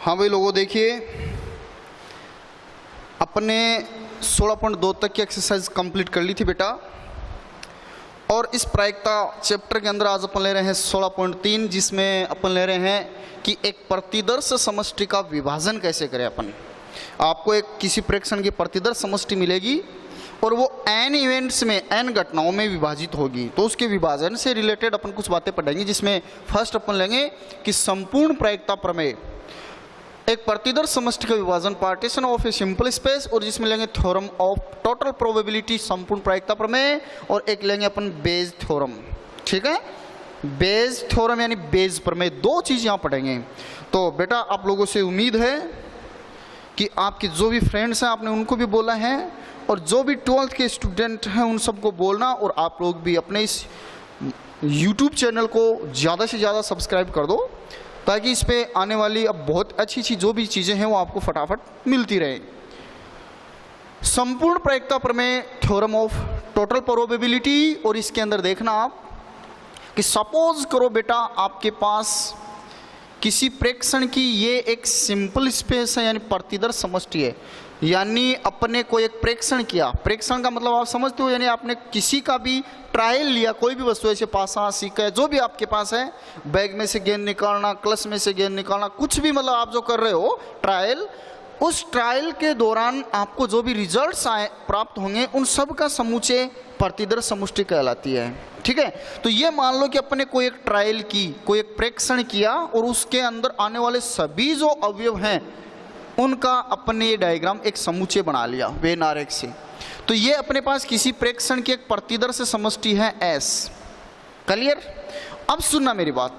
हाँ भाई लोगों, देखिए अपने 16.2 तक की एक्सरसाइज कंप्लीट कर ली थी बेटा, और इस प्रायिकता चैप्टर के अंदर आज अपन ले रहे हैं 16.3, जिसमें अपन ले रहे हैं कि एक प्रतिदर्श समष्टि का विभाजन कैसे करें अपन। आपको एक किसी प्रेक्षण की प्रतिदर्श समष्टि मिलेगी और वो n इवेंट्स में, n घटनाओं में विभाजित होगी, तो उसके विभाजन से रिलेटेड अपन कुछ बातें पढ़ेंगे, जिसमें फर्स्ट अपन लेंगे कि संपूर्ण प्रायिकता प्रमेय, एक प्रतिदर्श समष्टि का विभाजन, partition of a simple space, और जिसमें लेंगे थ्योरम ऑफ टोटल प्रोबेबिलिटी, संपूर्ण प्रायिकता प्रमेय, और एक लेंगे अपन बेज थ्योरम। ठीक है, बेज थ्योरम यानी बेज प्रमेय, दो चीज यहाँ पढ़ेंगे। तो बेटा आप लोगों से उम्मीद है कि आपके जो भी फ्रेंड्स हैं आपने उनको भी बोला है, और जो भी 12th के स्टूडेंट हैं उन सबको बोलना, और आप लोग भी अपने इस YouTube चैनल को ज़्यादा से ज़्यादा सब्सक्राइब कर दो, ताकि इस पे आने वाली अब बहुत अच्छी अच्छी जो भी चीज़ें हैं वो आपको फटाफट मिलती रहे। संपूर्ण प्रायिकता प्रमेय, थ्योरम ऑफ टोटल प्रोबेबिलिटी, और इसके अंदर देखना आप कि सपोज करो बेटा आपके पास किसी प्रेक्षण की ये एक सिंपल स्पेस है, यानी प्रतिदर्श समष्टि है, यानी अपने को एक प्रेक्षण किया। प्रेक्षण का मतलब आप समझते हो, यानी आपने किसी का भी ट्रायल लिया, कोई भी वस्तु ऐसे पासा सिक्का जो भी आपके पास है, बैग में से गेंद निकालना, क्लच में से गेंद निकालना, कुछ भी मतलब आप जो कर रहे हो ट्रायल, उस ट्रायल के दौरान आपको जो भी रिजल्ट्स आए प्राप्त होंगे उन सब का समुच्चय प्रतिदर्श समष्टि कहलाती है। ठीक है, तो ये मान लो कि अपने कोई एक ट्रायल की, कोई एक प्रेक्षण किया, और उसके अंदर आने वाले सभी जो अवयव हैं उनका अपने ये डायग्राम एक समुच्चय बना लिया वेन आरेख से। तो ये अपने पास किसी प्रेक्षण की एक प्रतिदर्श समष्टि है S। क्लियर? अब सुनना मेरी बात,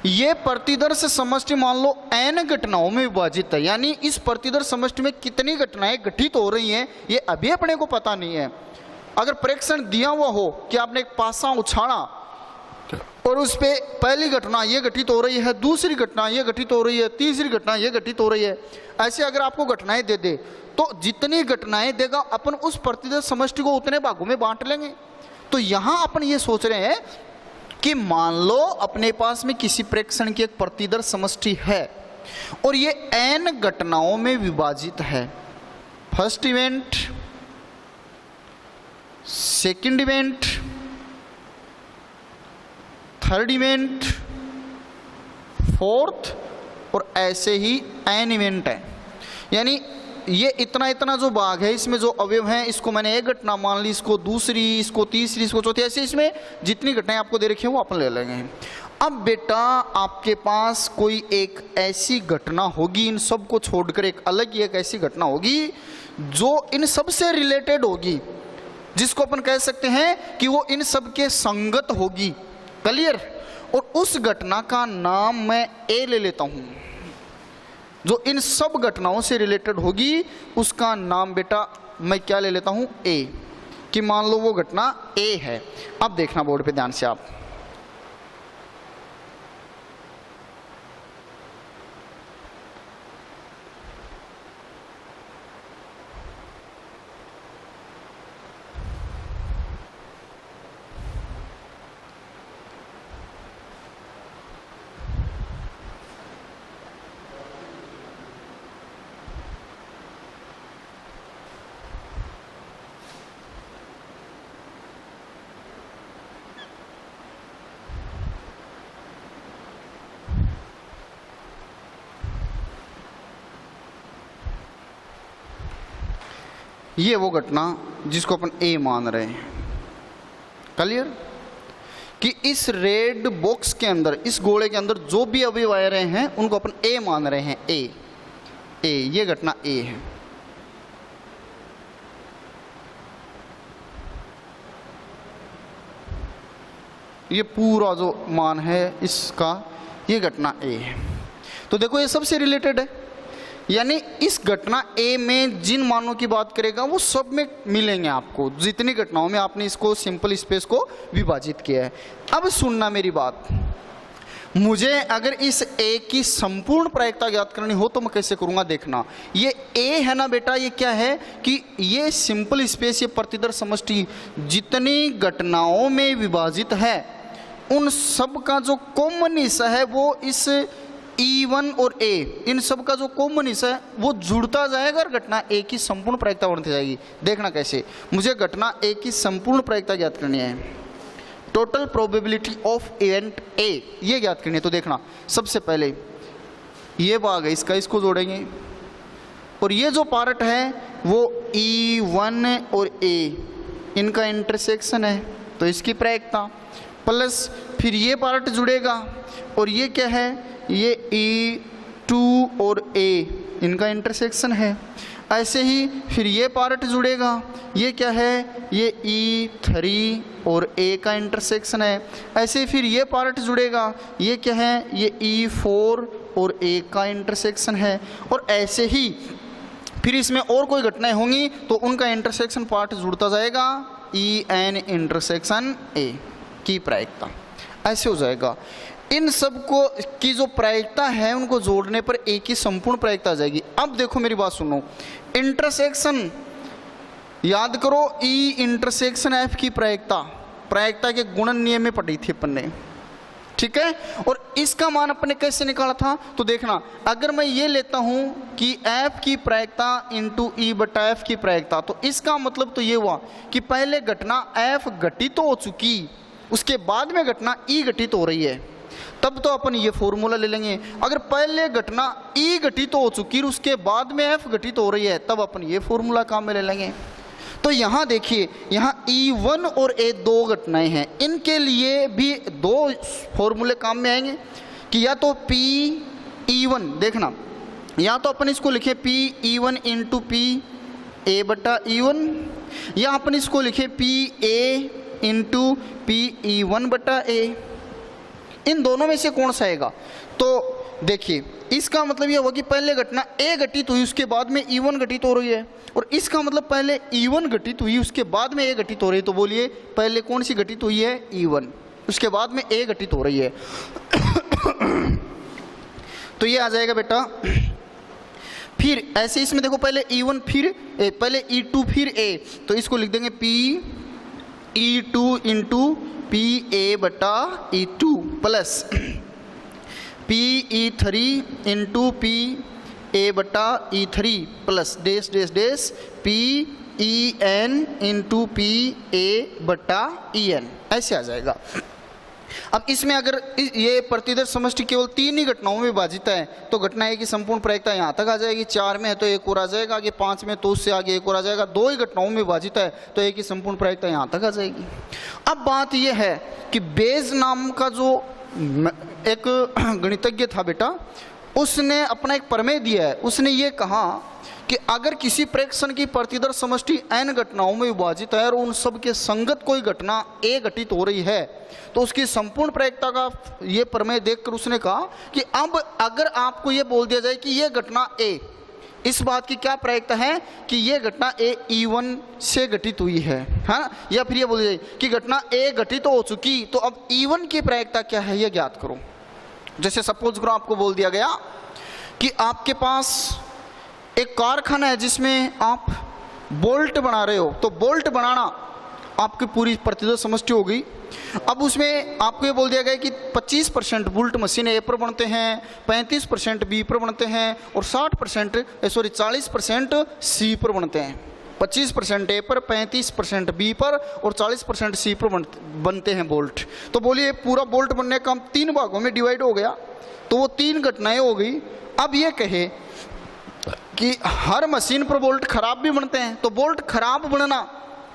ये प्रतिदर्श समष्टि मान लो n घटनाओं में विभाजित है, यानी इस प्रतिदर्श समष्टि में कितनी घटनाएं घटित हो रही हैं ये अभी अपने को पता नहीं है। अगर प्रेक्षण दिया हुआ हो कि आपने एक पासा उछाला और उस पे पहली घटना ये घटित हो रही है, दूसरी घटना ये घटित हो रही है, तीसरी घटना ये घटित हो रही है, ऐसे अगर आपको घटनाएं दे दे तो जितनी घटनाएं देगा अपन उस प्रतिदर्श समष्टि को उतने भागों में बांट लेंगे। तो यहां अपन ये सोच रहे हैं कि मान लो अपने पास में किसी प्रेक्षण की एक प्रतिदर्श समष्टि है और ये n घटनाओं में विभाजित है। First event, second event, third event, fourth, और ऐसे ही n इवेंट है। यानी ये इतना इतना जो भाग है, इसमें जो अवयव हैं, इसको मैंने एक घटना मान ली, इसको दूसरी, इसको तीसरी, इसको चौथी, ऐसे इसमें जितनी घटनाएं आपको दे रखी है वो अपन ले लेंगे। अब बेटा आपके पास कोई एक ऐसी घटना होगी, इन सब को छोड़कर एक अलग ही एक ऐसी घटना होगी जो इन सब से रिलेटेड होगी, जिसको अपन कह सकते हैं कि वो इन सब के संगत होगी। क्लियर? और उस घटना का नाम मैं ए ले लेता हूं, जो इन सब घटनाओं से रिलेटेड होगी उसका नाम बेटा मैं क्या ले लेता हूं, ए, कि मान लो वो घटना ए है। अब देखना बोर्ड पे ध्यान से आप, ये वो घटना जिसको अपन ए मान रहे हैं। क्लियर? कि इस रेड बॉक्स के अंदर, इस गोले के अंदर जो भी अवयव आ रहे हैं उनको अपन ए मान रहे हैं। ए, ये घटना ए है। ये पूरा जो मान है इसका, ये घटना ए है। तो देखो ये सबसे रिलेटेड है, यानी इस घटना ए में जिन मानों की बात करेगा वो सब में मिलेंगे आपको, जितनी घटनाओं में आपने इसको सिंपल स्पेस को विभाजित किया है। अब सुनना मेरी बात, मुझे अगर इस ए की संपूर्ण प्रायिकता ज्ञात करनी हो तो मैं कैसे करूंगा? देखना, ये ए है ना बेटा, ये क्या है कि ये सिंपल स्पेस, ये प्रतिदर्श समष्टि जितनी घटनाओं में विभाजित है उन सब का जो कॉमन हिस्सा है वो इस E1 और A इन सब का जो कॉमन हिस्सा है वो जुड़ता जाएगा और घटना A की संपूर्ण प्रायिकता बनती जाएगी। देखना कैसे, मुझे घटना A की संपूर्ण प्रायिकता ज्ञात करनी है, total probability of event A ये ज्ञात करनी है। तो देखना सबसे पहले ये भाग है इसका, इसको जोड़ेंगे और ये जो पार्ट है वो E1 और A इनका इंटरसेक्शन है तो इसकी प्रायिकता, प्लस फिर ये पार्ट जुड़ेगा और ये क्या है, ये E2 और A इनका इंटरसेक्शन है। ऐसे ही फिर ये पार्ट जुड़ेगा, ये क्या है, ये E3 और A का इंटरसेक्शन है। ऐसे फिर ये पार्ट जुड़ेगा, ये क्या है, ये E4 और A का इंटरसेक्शन है। और ऐसे ही फिर इसमें और कोई घटनाएं होंगी तो उनका इंटरसेक्शन पार्ट जुड़ता जाएगा, EN इंटरसेक्शन A की प्रायिकता ऐसे हो जाएगा। इन सब को की जो प्रायिकता है उनको जोड़ने पर A की संपूर्ण प्रायिकता आ जाएगी। अब देखो मेरी बात सुनो, इंटरसेक्शन याद करो, E इंटरसेक्शन F की प्रायिकता के गुणन नियम में पढ़ी थी अपन ने, ठीक है। और इसका मान अपने कैसे निकाला था, तो देखना अगर मैं ये लेता हूं कि F की प्रायिकता इंटू E बटा F की प्रायिकता, तो इसका मतलब तो ये हुआ कि पहले घटना F घटित तो हो चुकी, उसके बाद में घटना E घटित हो रही है, तब तो अपन ये फॉर्मूला ले लेंगे। अगर पहले घटना E घटित हो चुकी उसके बाद में F घटित हो रही है तब अपन ये फॉर्मूला काम में ले लेंगे। तो यहाँ देखिए, यहाँ E1 और A दो घटनाएं हैं, इनके लिए भी दो फॉर्मूले काम में आएंगे कि या तो PE1, देखना या तो अपन इसको लिखे PE1 इंटू PA बटा E1, या अपन इसको लिखे PA इंटू PE1 बटा A। इन दोनों में से कौन सा आएगा, तो देखिए इसका मतलब यह हुआ कि पहले घटना A घटित हुई उसके बाद में E1 घटित हो रही है, और इसका मतलब पहले E1 घटित हुई उसके बाद में A घटित हो रही है। तो बोलिए पहले कौन सी घटित हुई है, E1, उसके बाद में A घटित हो रही है। तो ये आ जाएगा बेटा। फिर ऐसे इसमें देखो पहले E1 फिर A, पहले E2 फिर A, तो इसको लिख देंगे PE2 इंटू PA बटा E2 plus PE3 into PA बटा E3 प्लस डेस डेस डेस PEN इंटू PA बटा EN, ऐसे आ जाएगा। अब इसमें अगर ये प्रतिदर्श समष्टि केवल 3 ही घटनाओं में विभाजित है तो घटना A की संपूर्ण प्रायिकता यहाँ तक आ जाएगी। 4 में है तो एक और आ जाएगा आगे, 5 में तो उससे आगे एक और आ जाएगा। 2 ही घटनाओं में विभाजित है तो A की संपूर्ण प्रायिकता यहाँ तक आ जाएगी। अब बात यह है कि बेज नाम का जो एक गणितज्ञ था बेटा, उसने अपना एक प्रमेय दिया है। उसने ये कहा कि अगर किसी प्रेक्षण की प्रतिदर्श समष्टि n घटनाओं में विभाजित है और उन सब के संगत कोई घटना A घटित हो रही है तो उसकी संपूर्ण प्रायिकता का ये प्रमेय देखकर उसने कहा कि अब अगर आपको ये बोल दिया जाए कि ये घटना A, इस बात की क्या प्रायिकता है कि ये घटना A E1 से घटित हुई है, हाँ, या फिर ये बोल दिया जाए कि घटना A घटित हो चुकी, तो अब E1 की प्रायिकता क्या है ये ज्ञात करो। जैसे सपोज करो आपको बोल दिया गया कि आपके पास एक कारखाना है जिसमें आप बोल्ट बना रहे हो, तो बोल्ट बनाना आपकी पूरी प्रतिदर्श समष्टि हो गई। अब उसमें आपको ये बोल दिया गया कि 25% बोल्ट मशीन ए पर बनते हैं, 35% बी पर बनते हैं और 40% सी पर बनते हैं। 25% ए पर, 35% बी पर और 40% सी पर बनते हैं बोल्ट। तो बोलिए पूरा बोल्ट बनने का 3 भागों में डिवाइड हो गया, तो वो 3 घटनाएं हो गई। अब ये कहे कि हर मशीन पर बोल्ट खराब भी बनते हैं, तो बोल्ट खराब बनना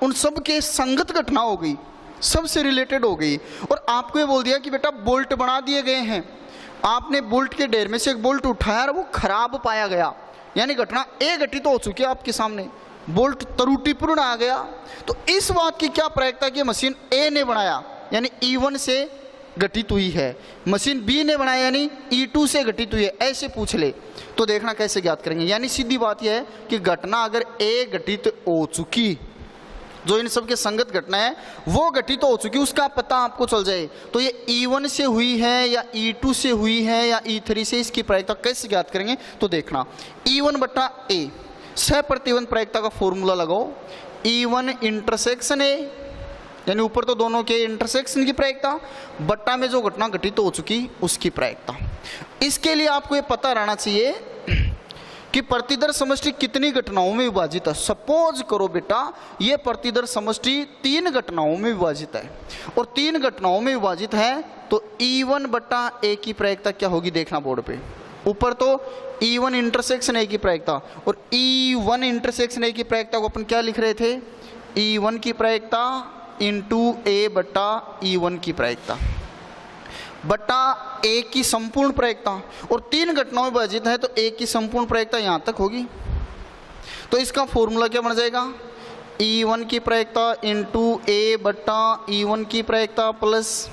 उन सब के संगत घटना हो गई, सबसे रिलेटेड हो गई। और आपको ये बोल दिया कि बेटा बोल्ट बना दिए गए हैं, आपने बोल्ट के ढेर में से एक बोल्ट उठाया और वो खराब पाया गया, यानी घटना A घटित हो चुकी है आपके सामने, बोल्ट त्रुटिपूर्ण आ गया। तो इस बात की क्या प्रायिकता कि मशीन A ने बनाया यानी E1 से घटित हुई है, मशीन B ने बनाया यानी E2 से घटित हुई है, ऐसे पूछ ले तो देखना कैसे ज्ञात करेंगे। यानी सीधी बात यह है कि घटना अगर A घटित हो चुकी, जो इन सब के संगत घटना है वो घटित हो चुकी, उसका पता आपको चल जाए तो ये E1 से हुई है या E2 से हुई है या E3 से, इसकी प्रायिकता कैसे ज्ञात करेंगे। तो देखना E1 बटा A सह प्रतिबंध प्रायिकता का फॉर्मूला लगाओ, E1 इंटरसेक्शन A यानी ऊपर तो दोनों के इंटरसेक्शन की प्रायिकता, बट्टा में जो घटना घटित हो चुकी उसकी प्रायिकता। इसके लिए आपको ये पता रहना चाहिए कि प्रतिदर समष्टि कितनी घटनाओं में विभाजित है। सपोज करो बेटा ये प्रतिदर समष्टि 3 घटनाओं में विभाजित है, और 3 घटनाओं में विभाजित है, तो E1 बट्टा A की प्रायिकता क्या होगी देखना बोर्ड पे। ऊपर तो E1 इंटरसेक्शन A की प्रायिकता, और E1 इंटरसेक्शन A की प्रायिकता को अपन क्या लिख रहे थे, E1 की प्रायिकता इंटू A बट्टा E1 की प्रायिकता बट्टा A की संपूर्ण प्रायिकता, और 3 घटनाओं में विभाजित है तो A की संपूर्ण प्रायिकता यहाँ तक होगी। तो इसका फॉर्मूला क्या बन जाएगा, E1 की प्रायिकता इंटू A बट्टा E1 की प्रायिकता प्लस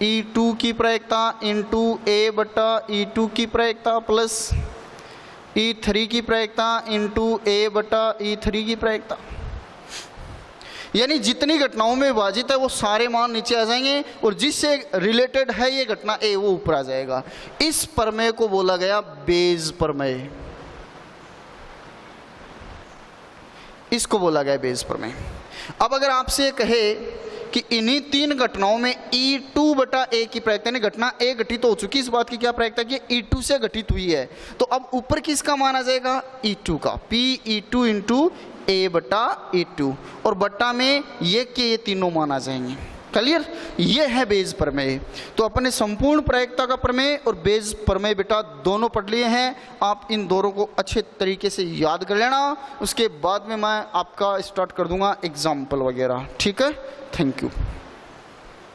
E2 की प्रायिकता इंटू A बट्टा E2 की प्रायिकता प्लस E3 की प्रायिकता इंटू A बट्टा E3 की प्रायिकता। यानी जितनी घटनाओं में विभाजित है वो सारे मान नीचे आ जाएंगे, और जिससे रिलेटेड है ये घटना A वो ऊपर आ जाएगा। इस प्रमेय को बोला गया बेज प्रमेय, इसको बोला गया बेज प्रमेय। अब अगर आपसे कहे कि इन्हीं 3 घटनाओं में E2 बटा A की प्रायिकता, यानी घटना A घटित हो चुकी, इस बात की क्या प्रायिकता कि E2 से घटित हुई है, तो अब ऊपर किसका मान आ जाएगा, E2 का, PE2 इंटू A बटा E2, और बट्टा में ये तीनों मान आ जाएंगे। क्लियर, ये है बेज प्रमेय। तो अपने संपूर्ण प्रायिकता का प्रमेय और बेज प्रमेय बेटा दोनों पढ़ लिए हैं। आप इन दोनों को अच्छे तरीके से याद कर लेना, उसके बाद में मैं आपका स्टार्ट कर दूंगा एग्जाम्पल वगैरह। ठीक है, थैंक यू।